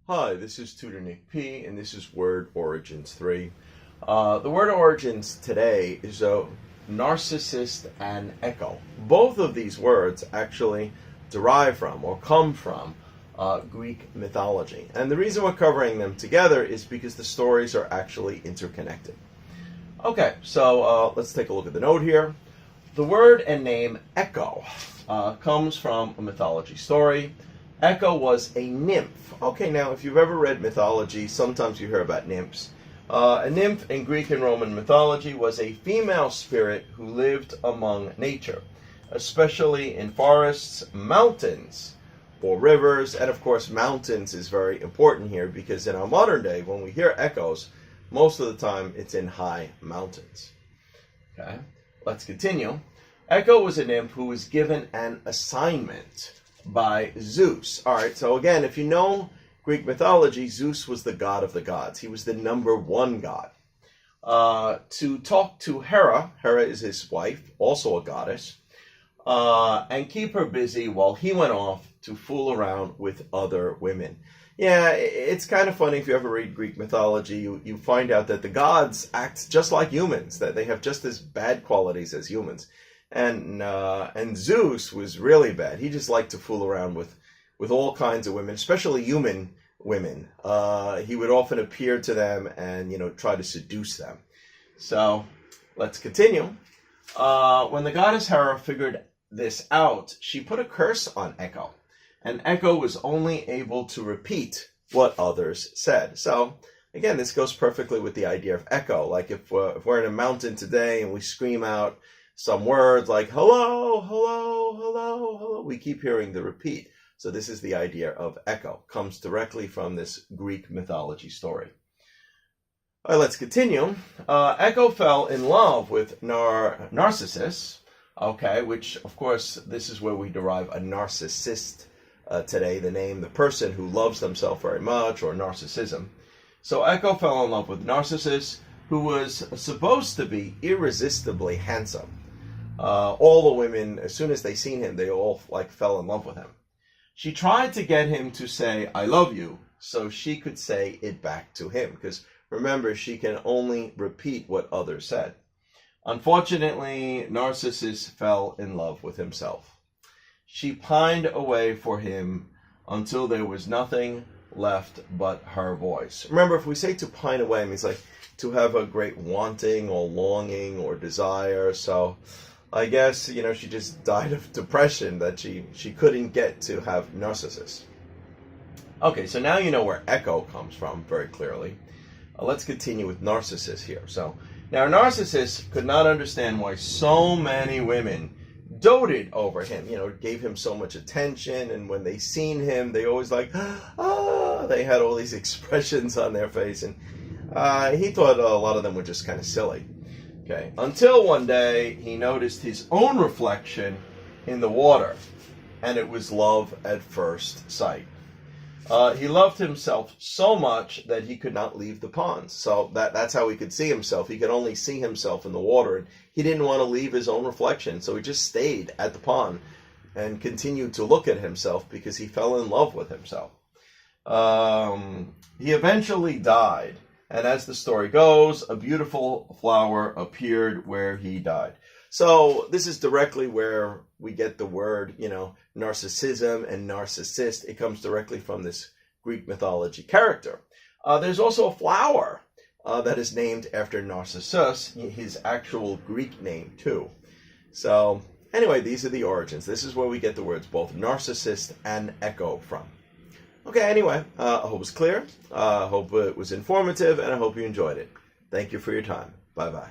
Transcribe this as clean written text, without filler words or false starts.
Hi, this is Tutor Nick P, and this is Word Origins 3. The word origins today is narcissist and echo. Both of these words actually derive from or come from Greek mythology. And the reason we're covering them together is because the stories are actually interconnected. Okay, so let's take a look at the note here. The word and name echo comes from a mythology story. Echo was a nymph. Okay, now if you've ever read mythology, sometimes you hear about nymphs. A nymph in Greek and Roman mythology was a female spirit who lived among nature, especially in forests, mountains, or rivers. And of course, mountains is very important here because in our modern day, when we hear echoes, most of the time it's in high mountains. Okay, let's continue. Echo was a nymph who was given an assignment by Zeus. All right, so again, if you know Greek mythology, Zeus was the god of the gods. He was the #1 god. To talk to Hera, Hera is his wife, also a goddess, and keep her busy while he went off to fool around with other women. Yeah, it's kind of funny if you ever read Greek mythology, you find out that the gods act just like humans, that they have just as bad qualities as humans. And Zeus was really bad. He just liked to fool around with all kinds of women, especially human women. He would often appear to them and, try to seduce them. So let's continue. When the goddess Hera figured this out, she put a curse on Echo. And Echo was only able to repeat what others said. So again, this goes perfectly with the idea of echo. Like if we're in a mountain today and we scream out some words like hello, hello, hello, hello, we keep hearing the repeat. So this is the idea of echo. Comes directly from this Greek mythology story. All right, let's continue. Echo fell in love with Narcissus, okay, which of course this is where we derive a narcissist today, the name, the person who loves themselves very much, or narcissism. So Echo fell in love with Narcissus, who was supposed to be irresistibly handsome. All the women, as soon as they seen him, they all fell in love with him. She tried to get him to say, I love you, so she could say it back to him. Because remember, she can only repeat what others said. Unfortunately, Narcissus fell in love with himself. She pined away for him until there was nothing left but her voice. Remember, if we say to pine away, it means to have a great wanting or longing or desire. So I guess, she just died of depression that she couldn't get to have Narcissus. Okay, so now you know where echo comes from very clearly. Let's continue with Narcissus here. So now Narcissus could not understand why so many women doted over him, gave him so much attention, and when they seen him, they always they had all these expressions on their face, and he thought a lot of them were just kind of silly. Okay, until one day he noticed his own reflection in the water, and it was love at first sight. He loved himself so much that he could not leave the pond. So that's how he could see himself. He could only see himself in the water, and he didn't want to leave his own reflection. So he just stayed at the pond and continued to look at himself because he fell in love with himself. He eventually died. And as the story goes, a beautiful flower appeared where he died. So this is directly where we get the word, narcissism and narcissist. It comes directly from this Greek mythology character. There's also a flower that is named after Narcissus, his actual Greek name too. So anyway, these are the origins. This is where we get the words both narcissist and echo from. Okay, anyway, I hope it was clear. I hope it was informative, and I hope you enjoyed it. Thank you for your time. Bye-bye.